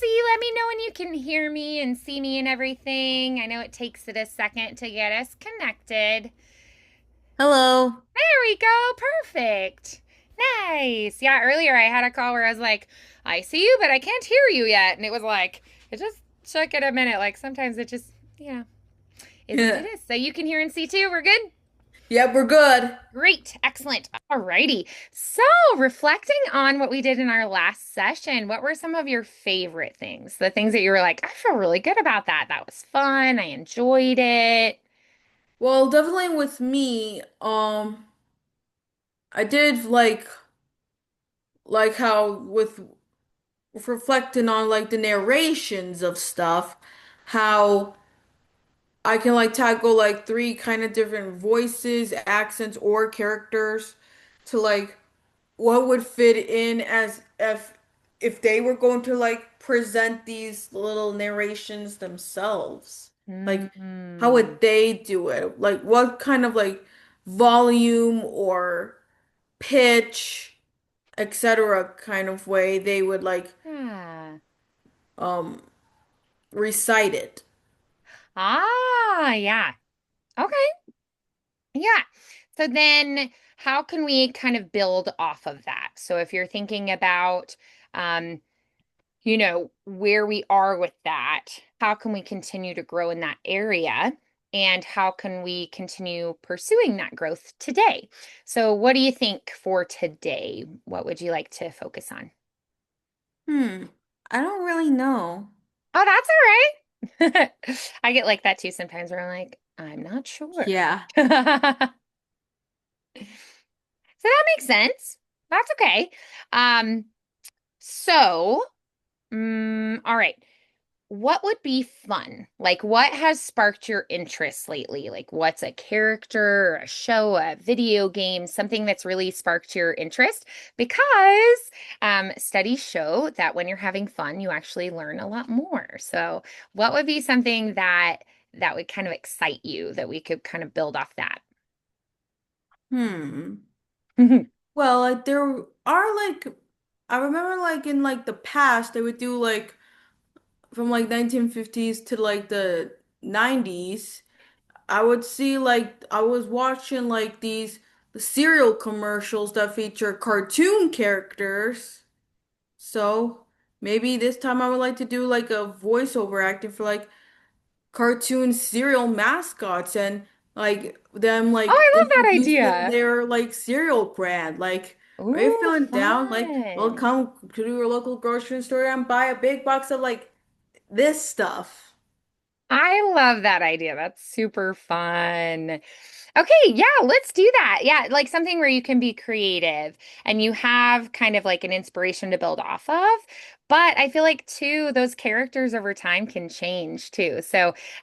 Izzy. Let me know when you can hear me and see me and everything. I know it takes it a second to get us connected. Hello. There we go. Perfect. Nice. Yeah, earlier I had a call where I was like, I see you, but I can't hear you yet. And it was like, it just took it a minute. Like sometimes it just, is what it Yeah. is. So you can hear and see too. We're good? Yep, we're good. Great. Excellent. Alrighty. So, reflecting on what we did in our last session, what were some of your favorite things? The things that you were like, I feel really good about that. That was fun. I enjoyed it. Well, definitely with me, I did like how with reflecting on like the narrations of stuff, how I can like tackle like three kind of different voices, accents, or characters to like what would fit in as if they were going to like present these little narrations themselves. Like how Hmm. would they do it? Like what kind of like volume or pitch, etc. kind of way they would like Yeah. um recite it. Ah, yeah. Okay. Yeah. So then how can we kind of build off of that? So if you're thinking about um where we are with that. How can we continue to grow in that area? And how can we continue pursuing that growth today? So, what do you think for today? What would you like to focus on? Hmm. I don't really know. Oh, that's all right. I get like that too sometimes where I'm like, I'm not sure. Yeah. So that makes sense. That's okay. Um, so, all right. What would be fun? Like, what has sparked your interest lately? Like, what's a character, or a show, a video game, something that's really sparked your interest? Because studies show that when you're having fun, you actually learn a lot more. So, what would be something that would kind of excite you that we could kind of build off that? Hmm. Well, like there are like I remember like in like the past they would do like from like 1950s to like the 90s. I would see like I was watching like these cereal commercials that feature cartoon characters. So maybe this time I would like to do like a voiceover acting for like cartoon cereal mascots and like them Oh, like I love that introducing idea. their like cereal brand. Like, are you Ooh, feeling down? Like, well, fun. come to your local grocery store and buy a big box of like this stuff. I love that idea. That's super fun. Okay, yeah, let's do that. Yeah, like something where you can be creative and you have kind of like an inspiration to build off of. But I feel like too, those characters over time can change too.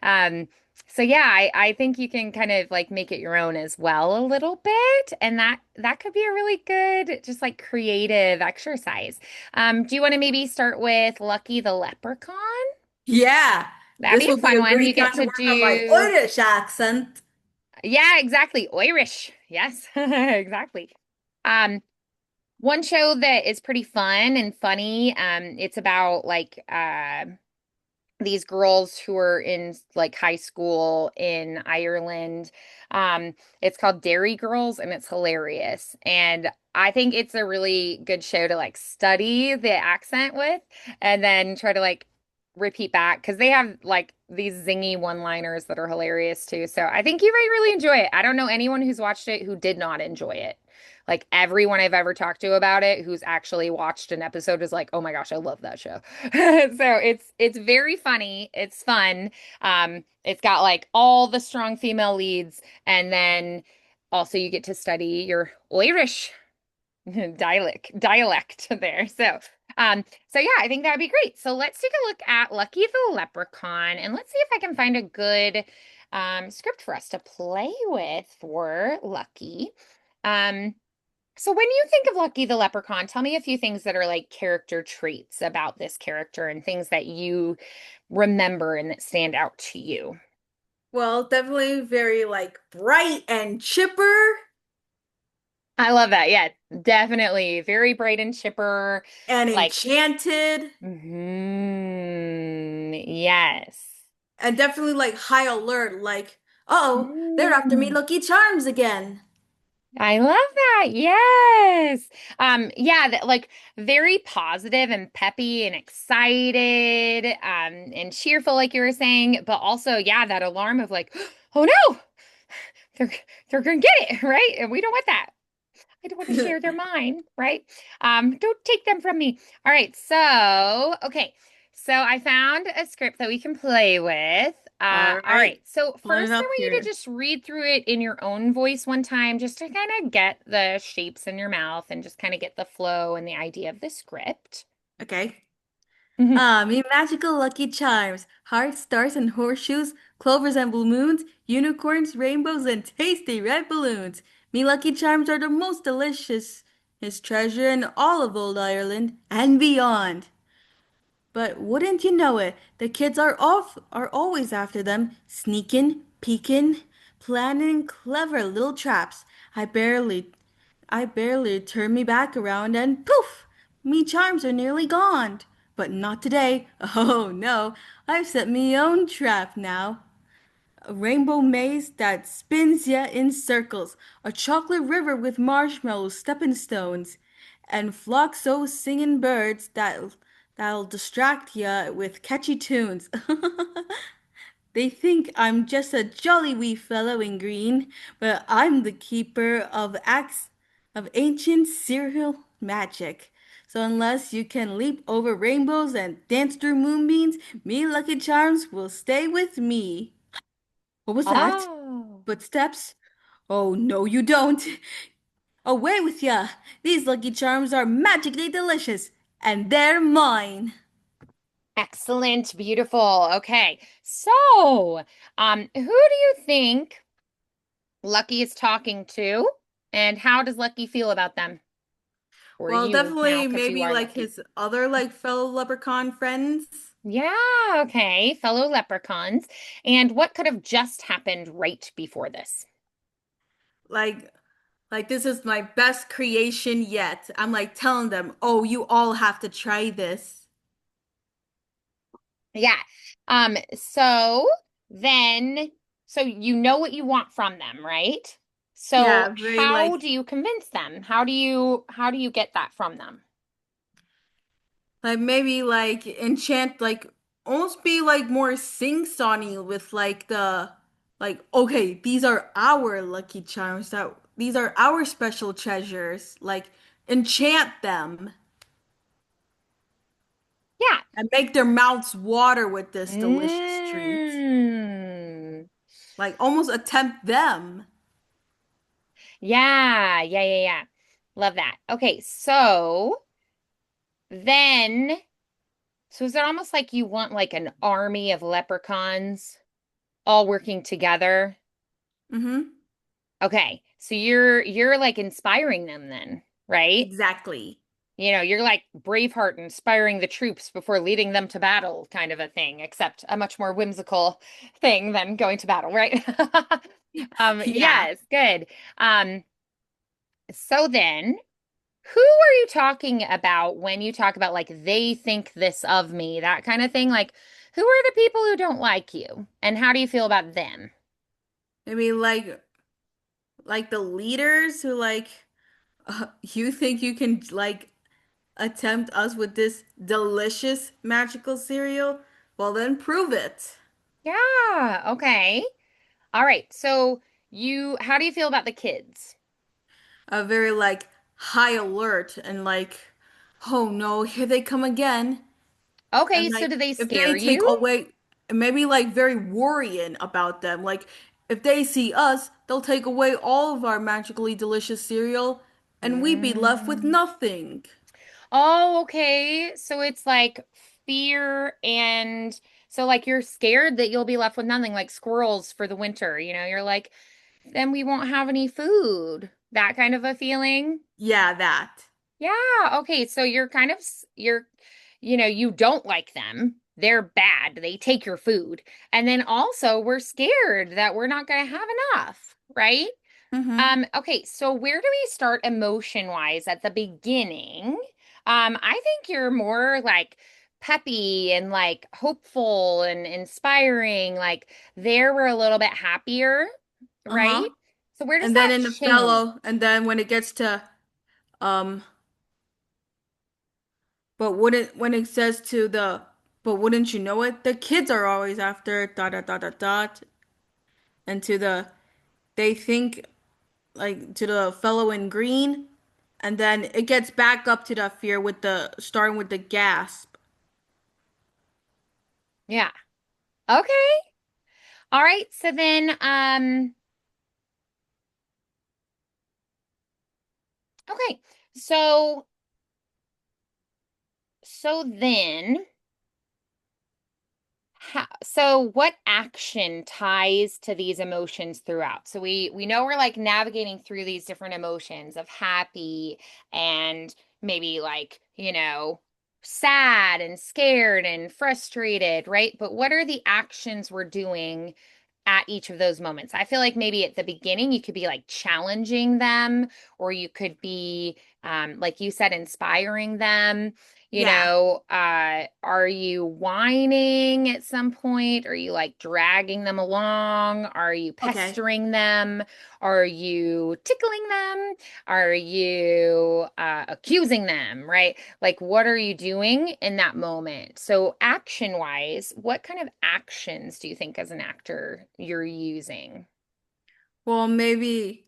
Um, so yeah, I think you can kind of like make it your own as well a little bit. And that could be a really good, just like creative exercise. Do you want to maybe start with Lucky the Leprechaun? Yeah, That'd this be a would be fun a one. You great get time to to work on my do Irish accent. Yeah, exactly. Irish. Yes, exactly. Um, One show that is pretty fun and funny. It's about like these girls who are in like high school in Ireland. It's called Dairy Girls and it's hilarious. And I think it's a really good show to like study the accent with and then try to like repeat back because they have like these zingy one-liners that are hilarious too. So I think you might really enjoy it. I don't know anyone who's watched it who did not enjoy it. Like everyone I've ever talked to about it who's actually watched an episode is like, "Oh my gosh, I love that show." So it's very funny. It's fun. It's got like all the strong female leads, and then also you get to study your Irish dialect there. So yeah, I think that would be great. So let's take a look at Lucky the Leprechaun, and let's see if I can find a good script for us to play with for Lucky. Um, so when you think of Lucky the Leprechaun, tell me a few things that are like character traits about this character and things that you remember and that stand out to you. Well, definitely very like bright and chipper I love that. Yeah, definitely. Very bright and chipper. and Like, enchanted. hmm Yes. And definitely like high alert, like, oh, they're after me Mm. Lucky Charms again. I love that. Yes. Yeah, that like very positive and peppy and excited, and cheerful, like you were saying, but also, yeah, that alarm of like, oh no, they're they're gonna get it, right? And we don't want that. I don't want to share their mind, right? Don't take them from me. All right, so okay. So I found a script that we can play with. All All right. right, So pulling it first, I up want you to here. just read through it in your own voice one time, just to kind of get the shapes in your mouth and just kind of get the flow and the idea of the script. Okay. Ah, me magical Lucky Charms, hearts, stars, and horseshoes, clovers and blue moons, unicorns, rainbows, and tasty red balloons. Me Lucky Charms are the most delicious, his treasure in all of old Ireland and beyond. But wouldn't you know it, the kids are always after them, sneaking, peeking, planning clever little traps. I barely I barely turn me back around and poof! Me charms are nearly gone. But not today. Oh no, I've set me own trap now. A rainbow maze that spins ya in circles, a chocolate river with marshmallow stepping stones, and flocks o' singing birds that'll distract ya with catchy tunes. They think I'm just a jolly wee fellow in green, but I'm the keeper of acts of ancient serial magic. So unless you can leap over rainbows and dance through moonbeams, me lucky charms will stay with me. What was that? Oh, Footsteps? Oh, no, you don't. Away with ya! These lucky charms are magically delicious, and they're mine. excellent. Beautiful. Okay. So, who do you think Lucky is talking to, and how does Lucky feel about them? Or Well, you now, definitely because you maybe are like Lucky. his other like fellow leprechaun friends. Yeah, okay. Fellow leprechauns. And what could have just happened right before this? Like like this is my best creation yet. I'm like telling them, "Oh, you all have to try this." Yeah. So then, so you know what you want from them, right? So Yeah, very how like do you convince them? How do you get that from them? maybe like enchant like almost be like more sing-songy with like the like okay, these are our lucky charms that these are our special treasures. Like enchant them Yeah. and make their mouths water with this delicious treat. Mm. Like almost attempt them. Yeah, yeah, yeah, yeah. Love that. Okay, so then, so is it almost like you want like an army of leprechauns all working together? Mm-hmm. Okay, so you're like inspiring them then, right? Exactly. You're like Braveheart inspiring the troops before leading them to battle, kind of a thing, except a much more whimsical thing than going to battle, right? Yeah. Yes, good. Um, so then, who are you talking about when you talk about like they think this of me, that kind of thing? Like, who are the people who don't like you, and how do you feel about them? Maybe like the leaders who like you think you can like attempt us with this delicious magical cereal? Well, then prove it. Yeah, okay. All right. So how do you feel about the kids? A very like high alert and like, oh no, here they come again. And Okay, so like do they if scare they take you? away, maybe like very worrying about them. Like if they see us, they'll take away all of our magically delicious cereal, and we'd be left with Mm. nothing. Oh, okay. So it's like fear and so like you're scared that you'll be left with nothing, like squirrels for the winter, you're like, then we won't have any food. That kind of a feeling. Yeah, that. Yeah, okay. So you're kind of you don't like them. They're bad. They take your food. And then also we're scared that we're not going to have enough, right? Mm-hmm. Okay, so where do we start emotion wise at the beginning? I think you're more like peppy and like hopeful and inspiring, like there we're a little bit happier, right? Uh-huh. So where does And then that in the change? fellow, and then when it gets to um but wouldn't when it says to the but wouldn't you know it? The kids are always after dot dot dot dot dot and to the they think like to the fellow in green and then it gets back up to that fear with the starting with the gasp. Yeah. Okay. All right. So then, okay. So, so then, so what action ties to these emotions throughout? So we know we're like navigating through these different emotions of happy and maybe like, sad and scared and frustrated, right? But what are the actions we're doing at each of those moments? I feel like maybe at the beginning you could be like challenging them, or you could be, like you said, inspiring them. Yeah. Are you whining at some point? Are you like dragging them along? Are you Okay. pestering them? Are you tickling them? Are you accusing them, right? Like, what are you doing in that moment? So, action wise, what kind of actions do you think as an actor you're using? Well, maybe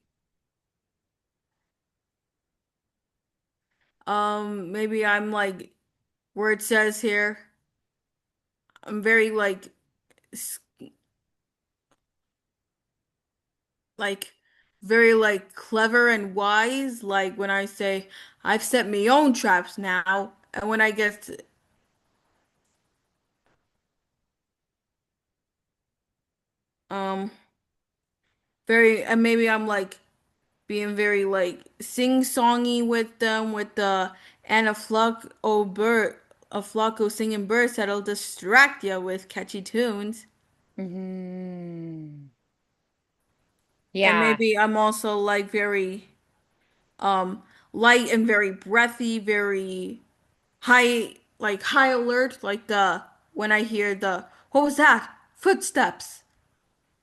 I'm like where it says here I'm very s- like very like clever and wise like when I say I've set my own traps now and when I get um very and maybe I'm like being very like sing-songy with them with the and a flock of singing birds that'll distract you with catchy tunes. Hmm. And Yeah. maybe I'm also like very um light and very breathy, very high alert, like the when I hear the what was that? Footsteps.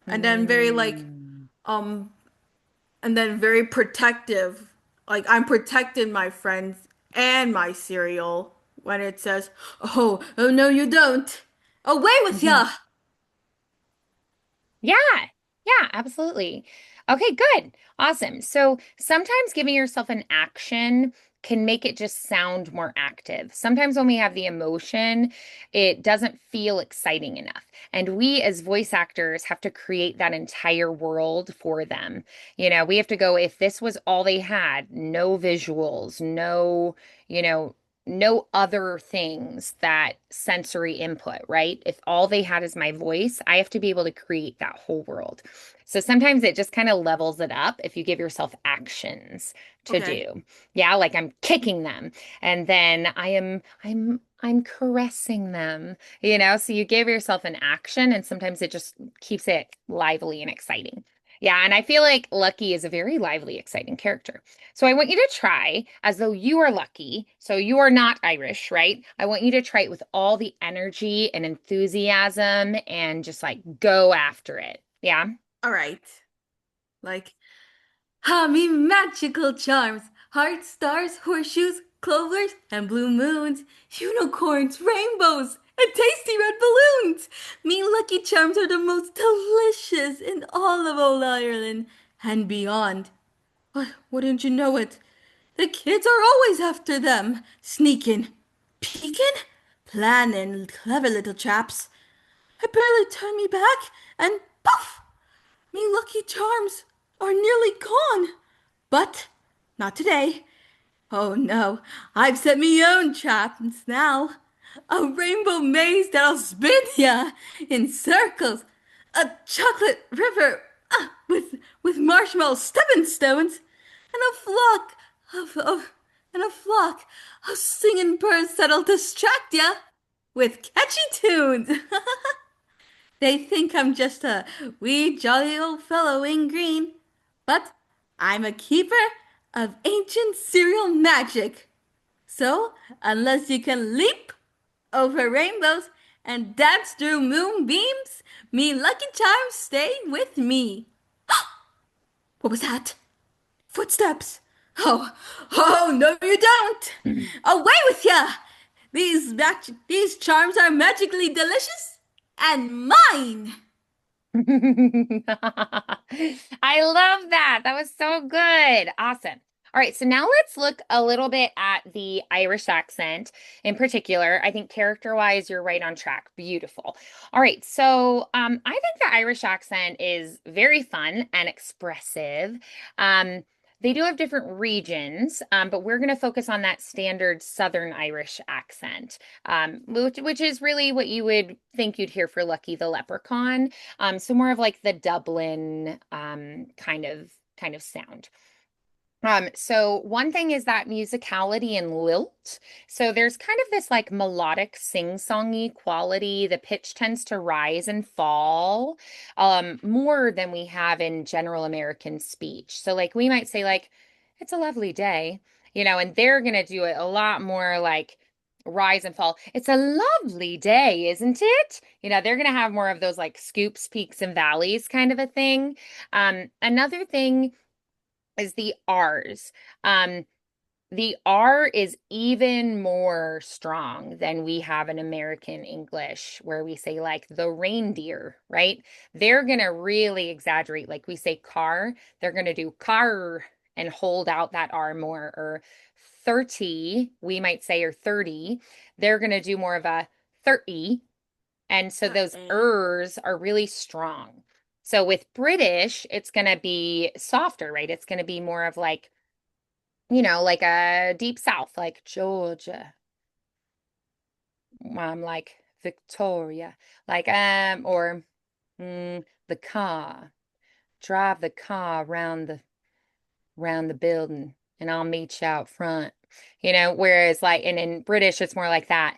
And then very Hmm. um and then very protective. Like I'm protecting my friends and my cereal when it says, oh no you don't. Away with ya. Yeah. Yeah, absolutely. Okay, good. Awesome. So sometimes giving yourself an action can make it just sound more active. Sometimes when we have the emotion, it doesn't feel exciting enough. And we as voice actors have to create that entire world for them. We have to go, if this was all they had, no visuals, you know, no other things that sensory input, right? If all they had is my voice, I have to be able to create that whole world. So sometimes it just kind of levels it up if you give yourself actions to Okay. do. Yeah, like I'm kicking them and then I'm caressing them, so you give yourself an action and sometimes it just keeps it lively and exciting. Yeah, and I feel like Lucky is a very lively, exciting character. So I want you to try as though you are Lucky. So you are not Irish, right? I want you to try it with all the energy and enthusiasm and just like go after it. Yeah. All right. Like me magical charms, hearts, stars, horseshoes, clovers, and blue moons, unicorns, rainbows, and tasty red balloons. Me lucky charms are the most delicious in all of old Ireland and beyond. Wouldn't you know it? The kids are always after them, sneaking, peeking, planning clever little traps. I barely turn me back, and poof! Me lucky charms are nearly gone. But not today. Oh no, I've set me own traps now. A rainbow maze that'll spin ya in circles. A chocolate river with marshmallow stepping stones. And a flock and a flock of singing birds that'll distract ya with catchy tunes. They think I'm just a wee jolly old fellow in green, but I'm a keeper of ancient cereal magic. So, unless you can leap, over rainbows and dance through moonbeams. Me lucky charms stay with me. What was that? Footsteps. Oh, oh, no, you don't. Away with ya! These charms are magically delicious and mine. I love that. That was so good. Awesome. All right, so now let's look a little bit at the Irish accent in particular. I think character-wise, you're right on track. Beautiful. All right, so I think the Irish accent is very fun and expressive. Um, they do have different regions, but we're going to focus on that standard Southern Irish accent, which is really what you would think you'd hear for Lucky the Leprechaun. So more of like the Dublin kind of sound. So one thing is that musicality and lilt. So there's kind of this like melodic sing-songy quality. The pitch tends to rise and fall, more than we have in general American speech. So like we might say like, it's a lovely day, and they're gonna do it a lot more like rise and fall. It's a lovely day, isn't it? They're gonna have more of those like scoops, peaks, and valleys kind of a thing. Another thing is the R's. Um, the R is even more strong than we have in American English, where we say like the reindeer, right? They're going to really exaggerate. Like we say car, they're going to do car and hold out that R more. Or 30, we might say, or 30, they're going to do more of a 30. And so those ers are really strong. So with British, it's going to be softer, right? It's going to be more of like, like a deep south, like Georgia, like Victoria, like or the car, drive the car around the building, and I'll meet you out front. Whereas like, and in British, it's more like that.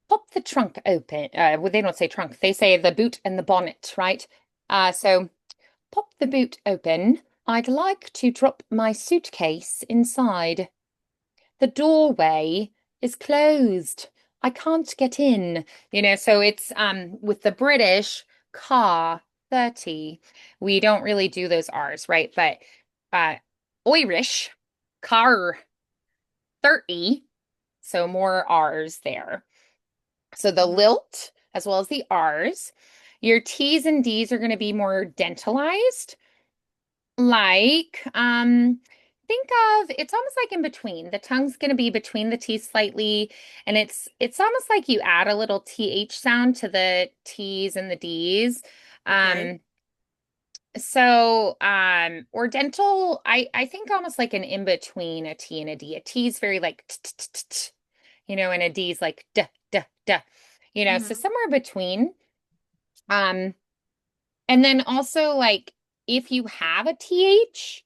Pop the trunk open. Well, they don't say trunk; they say the boot and the bonnet, right? So pop the boot open. I'd like to drop my suitcase inside. The doorway is closed. I can't get in. So it's with the British car 30. We don't really do those R's, right? But uh Irish car 30, so more R's there. So the Mhm. lilt as well as the R's. Your T's and D's are going to be more dentalized. Like, think of it's almost like in between. The tongue's going to be between the teeth slightly, and it's almost like you add a little TH sound to the T's and the D's. Okay. Um, or dental, I think almost like an in between a T and a D. A T is very like and a D is like duh, duh, duh, so Hmm. somewhere between. Um, and then also like if you have a TH,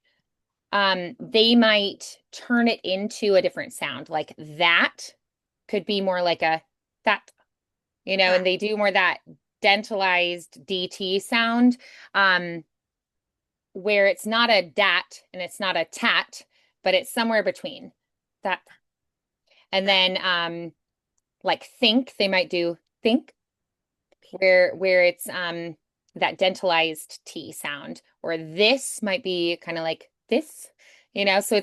they might turn it into a different sound. Like that could be more like a that, and That. they do more that dentalized DT sound, where it's not a dat and it's not a tat, but it's somewhere between that. And That. then like think, they might do think, where it's that dentalized T sound, or this might be kind of like this, so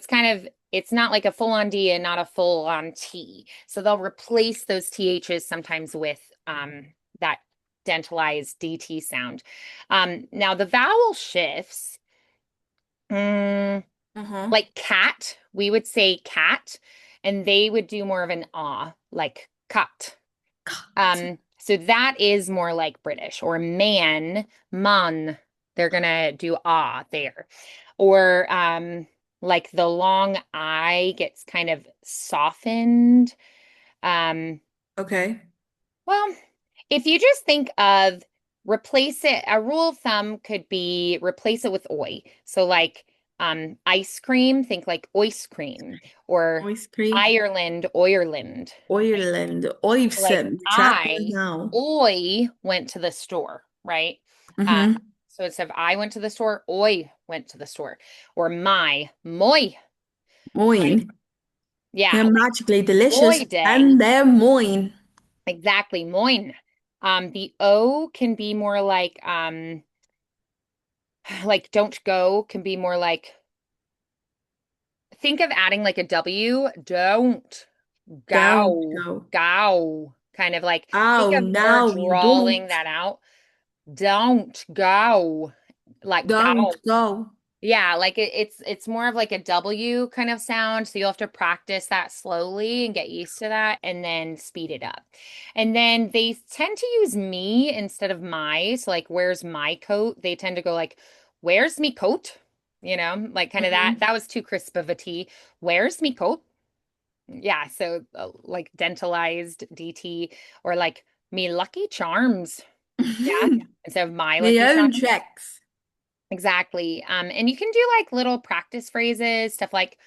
it's not like a full-on D and not a full-on T. So they'll replace those THs sometimes with that dentalized DT sound. Now the vowel shifts, mm, Uh-huh. like cat, we would say cat, and they would do more of an ah, like cat. God. So that is more like British. Or man. They're gonna do ah there. Or like the long I gets kind of softened. Um, Okay. well, if you just think of replace it, a rule of thumb could be replace it with oi. So like ice cream, think like ice cream, or Ice cream. Ireland. Ireland. Like Oivsen. Track that now. I went to the store, right? Uh, Mm-hmm. so instead of I went to the store, I went to the store, or my, moi, right? Moin. Yeah, They're like magically delicious Boy Day. and they're moin. Exactly, moin. The O can be more like don't go can be more like think of adding like a W. Don't Don't go. go. Go. Kind of like think Oh, of more now you drawling don't. that out. Don't go. Like Don't go. go. Yeah, like it's more of like a W kind of sound. So you'll have to practice that slowly and get used to that and then speed it up. And then they tend to use me instead of my. So like where's my coat? They tend to go like, where's me coat? You know, like kind of that. Hmm. That was too crisp of a T. Where's me coat? Yeah, so like dentalized DT or like me lucky charms. Yeah, instead of my My lucky own charms. tracks. Exactly. And you can do like little practice phrases, stuff like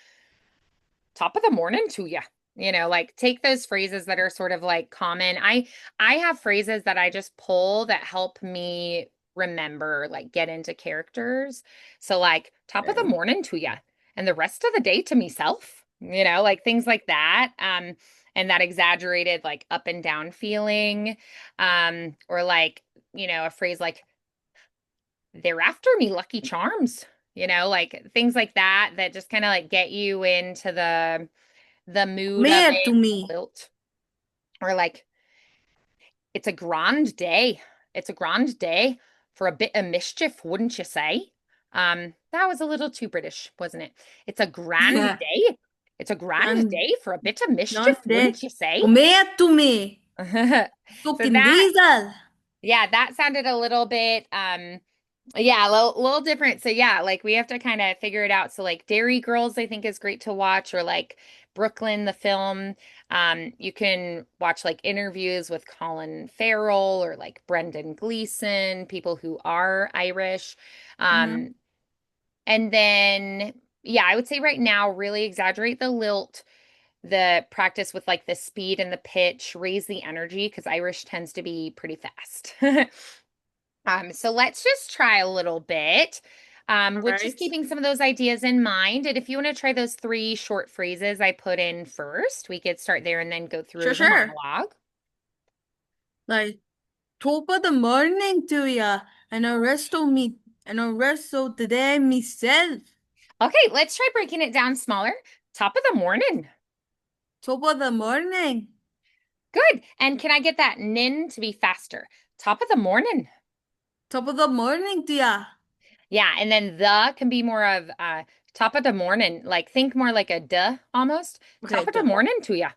top of the morning to you. You know, like take those phrases that are sort of like common. I have phrases that I just pull that help me remember, like get into characters. So like top of the Okay. morning to you and the rest of the day to myself. You know, like things like that. And that exaggerated like up and down feeling. Or like, a phrase like they're after me, Lucky Charms. Like things like that that just kind of like get you into the mood of Me to it, me. lilt, or like it's a grand day. It's a grand day for a bit of mischief, wouldn't you say? That was a little too British, wasn't it? It's a grand Yeah. day. It's a grand Grand, day for a bit of mischief, grande. wouldn't you say? O me to me. So Fucking that, diesel. yeah, that sounded a little bit yeah, a little different. So yeah, like we have to kind of figure it out. So like Dairy Girls, I think is great to watch, or like Brooklyn, the film. You can watch like interviews with Colin Farrell or like Brendan Gleeson, people who are Irish. Uh-huh. Um, and then yeah, I would say right now, really exaggerate the lilt, the practice with like the speed and the pitch, raise the energy because Irish tends to be pretty fast. So let's just try a little bit, All with just right. keeping some of those ideas in mind. And if you want to try those three short phrases I put in first, we could start there and then go Sure, through the sure. monologue. Like top of the morning to ya. And the rest of me and the rest of the day myself. Okay, let's try breaking it down smaller. Top of the morning. Top of the morning. Good. And can I get that nin to be faster? Top of the morning. Top of the morning to ya. Yeah, and then the can be more of top of the morning. Like think more like a duh almost. Okay, Top of the the morning to ya.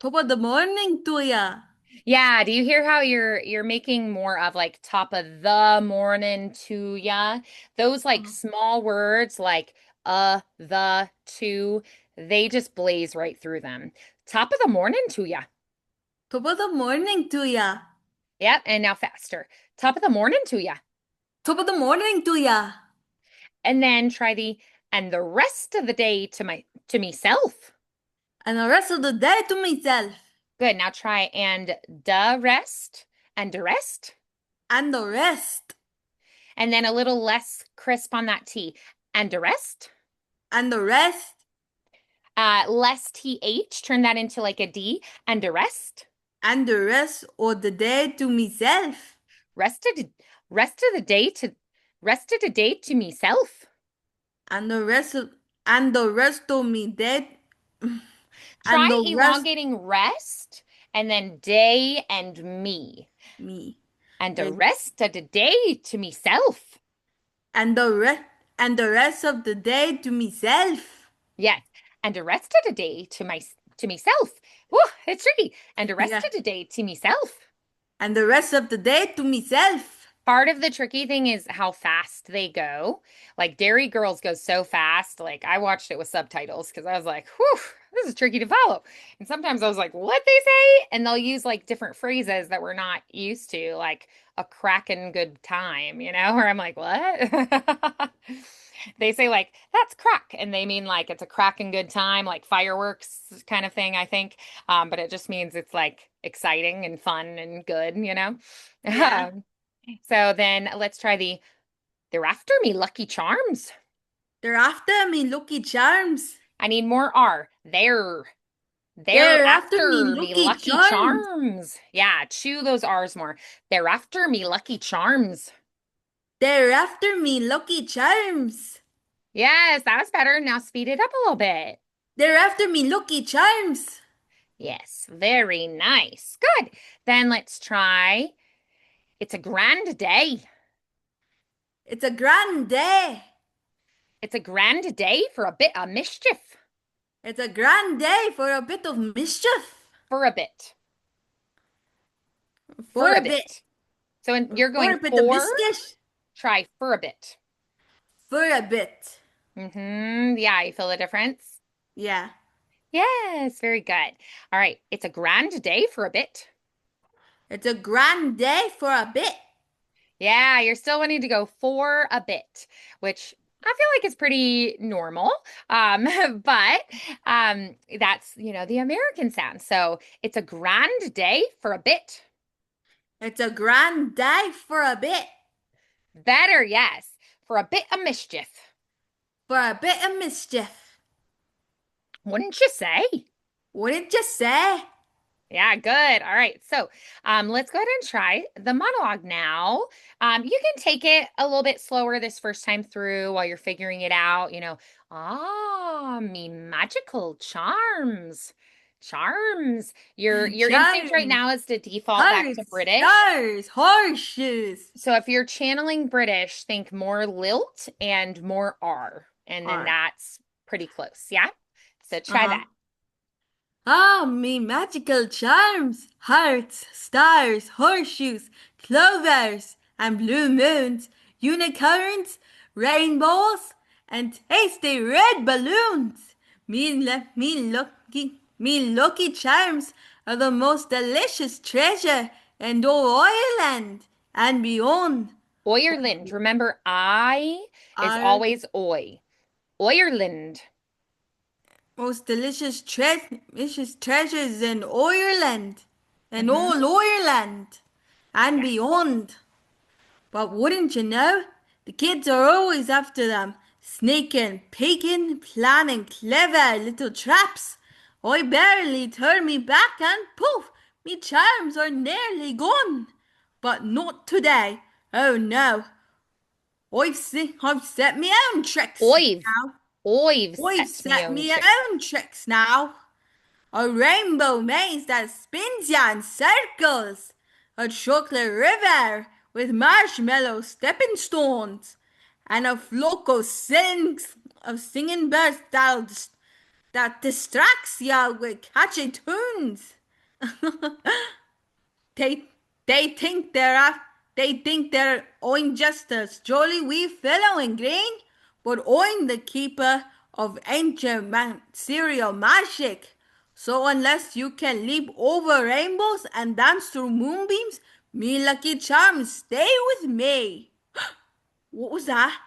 top of the morning to ya. Yeah, do you hear how you're making more of like top of the morning to ya? Those like small words like the, to, they just blaze right through them. Top of the morning to ya. Top of the morning to ya. Yep, and now faster. Top of the morning to ya. Top of the morning to ya. And then try the and the rest of the day to myself. And the rest of the day to myself. Good. Now try and the rest and the rest. And the rest. And then a little less crisp on that T. And the rest. And the rest. Less th, turn that into like a d, and the And the rest of the day to myself. rest of the rest of the day to rest of the day to myself. And the rest of and the rest of me day and Try the rest elongating rest and then day and me, me. and the Like, rest of the day to myself. and the rest of the day to myself. Yes, and the rest of the day to myself. Whew, it's tricky. And the rest Yeah. of the day to myself. And the rest of the day to myself. Part of the tricky thing is how fast they go. Like Dairy Girls goes so fast. Like I watched it with subtitles because I was like, whew, this is tricky to follow. And sometimes I was like, what they say? And they'll use like different phrases that we're not used to, like a cracking good time, where I'm like, what? They say like, that's crack. And they mean like it's a cracking good time, like fireworks kind of thing, I think. But it just means it's like exciting and fun and good. Yeah. So then let's try they're after me, Lucky Charms. They're after me, Lucky Charms. I need more R. There. They're They're after me after me Lucky Lucky Charms. Charms. Yeah, chew those R's more. They're after me Lucky Charms. They're after me Lucky Charms. Yes, that was better. Now speed it up a little bit. They're after me Lucky Charms. Yes, very nice. Good. Then let's try. It's a grand day. It's a grand day. It's a grand day for a bit of mischief. It's a grand day for a bit of mischief. For a bit. For For a a bit. bit. So you're For going a bit of for, biscuit. try for a bit. For a bit. Yeah, you feel the difference? Yeah. Yes, very good. All right. It's a grand day for a bit. It's a grand day for a bit. Yeah, you're still wanting to go for a bit, which I feel like is pretty normal. Um, but that's, the American sound. So it's a grand day for a bit. It's a grand day for a bit. Better, yes, for a bit of mischief. For a bit of mischief. Wouldn't you say? Wouldn't you say? Yeah, good. All right. So, let's go ahead and try the monologue now. You can take it a little bit slower this first time through while you're figuring it out. Me magical charms. Charms. Your instinct right Charms. now is to default back to Hearts. British. Stars. Horseshoes. So if you're channeling British, think more lilt and more R, and then Are. that's pretty close. Yeah. So try Uh-huh. that. Ah, me magical charms, hearts, stars, horseshoes, clovers, and blue moons, unicorns, rainbows, and tasty red balloons. Me lucky charms are the most delicious treasure in all Ireland and beyond. Ireland. Remember, I is Our always oi. Ireland. most delicious treasures in Ireland and Hmm. all Ireland and Yeah. beyond. But wouldn't you know, the kids are always after them, sneaking, peeking, planning clever little traps. I barely turn me back and poof, me charms are nearly gone. But not today. Oh no, I've set me own tricks Oive. now. Oive I've set me set own me tricks. own tricks now. A rainbow maze that spins ya in circles. A chocolate river with marshmallow stepping stones. And a flock of singing birds that distracts ya with catchy tunes. They they think they're I'm just a jolly wee fellow in green, but I'm the keeper of ancient serial magic. So unless you can leap over rainbows and dance through moonbeams, me lucky charms stay with me. What was that?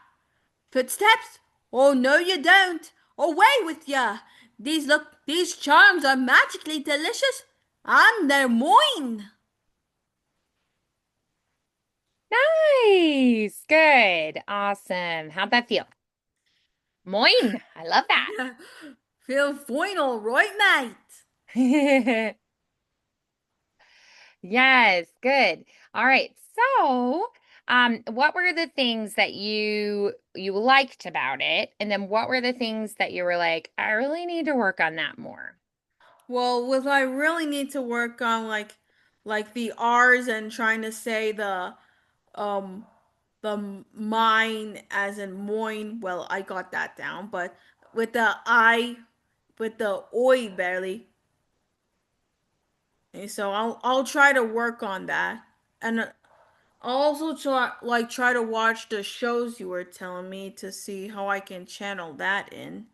Footsteps? Oh no you don't. Away with ya. These charms are magically delicious and they're mine. Nice. Good. Awesome. How'd that feel? Moin. I love Feel fine, all right, mate. that. Yes, good. All right. So, what were the things that you liked about it? And then what were the things that you were like, I really need to work on that more? Well, what I really need to work on, like the R's and trying to say um the mine as in moin. Well, I got that down, but with the I, with the oi barely. And so I'll try to work on that, and I'll also try to watch the shows you were telling me to see how I can channel that in.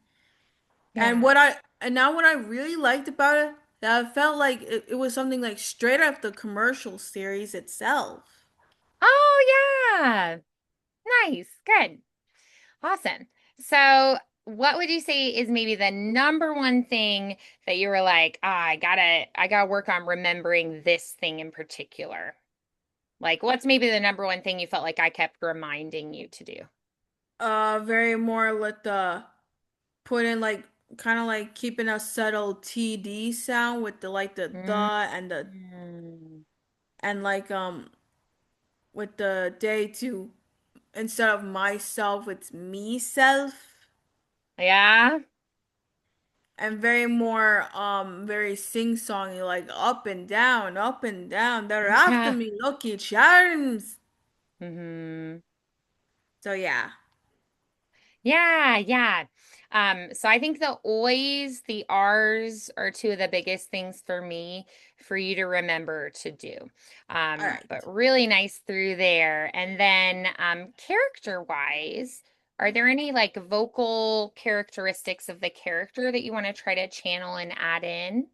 Yeah. And now what I really liked about it, that I felt like it was something like straight up the commercial series itself. Oh, yeah. Nice. Good. Awesome. So, what would you say is maybe the number one thing that you were like, I gotta work on remembering this thing in particular? Like, what's maybe the number one thing you felt like I kept reminding you to do? Very more let the put in like kind of like keeping a subtle TD sound with the like the Mm. and the Mm. and like with the day to instead of myself it's me self Yeah. and very more very sing-songy like up and down they're after Yeah. me Lucky Charms. Hmm. So yeah. Yeah, yeah. So I think the oys, the R's are two of the biggest things for me for you to remember to do. All right. But really nice through there. And then character wise, are there any like vocal characteristics of the character that you want to try to channel and add in?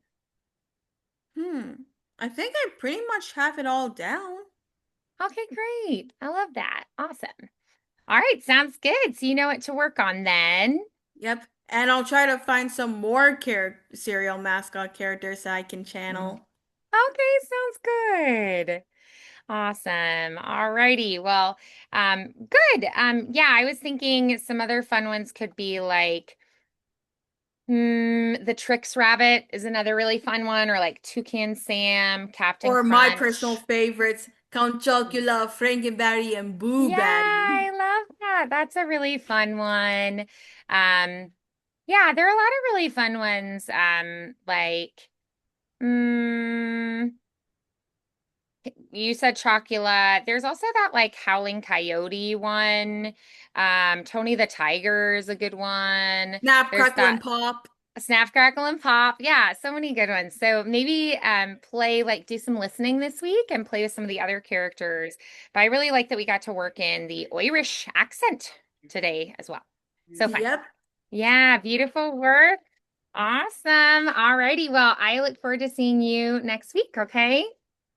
Hmm. I think I pretty much have it all down. Okay, great. I love that. Awesome. All right, sounds good. So you know what to work on then. Yep. And I'll try to find some more serial mascot characters that I can Mhm. channel. Okay, sounds good. Awesome. All righty. Well, good. Yeah, I was thinking some other fun ones could be like, the Tricks Rabbit is another really fun one, or like Toucan Sam, Captain Or my personal Crunch. favorites, Count Chocula, Frankenberry, and Boo Yeah, Batty. I love that. That's a really fun one. Um, yeah, there are a lot of really fun ones. Like, mm, you said Chocula. There's also that like Howling Coyote one. Tony the Tiger is a good one. Snap, There's Crackle, and that Pop. Snap, Crackle, and Pop. Yeah, so many good ones. So maybe play like do some listening this week and play with some of the other characters. But I really like that we got to work in the Irish accent today as well. So fun. Yep. Yeah, beautiful work. Awesome. All righty. Well, I look forward to seeing you next week, okay?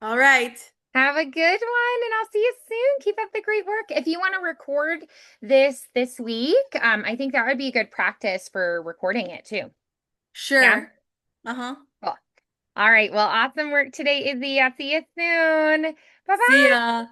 All right. Have a good one, and I'll see you soon. Keep up the great work. If you want to record this week, I think that would be a good practice for recording it too. Yeah. Sure. Uh-huh. Cool. All right. Well, awesome work today, Izzy. I'll see you soon. Bye See bye. ya.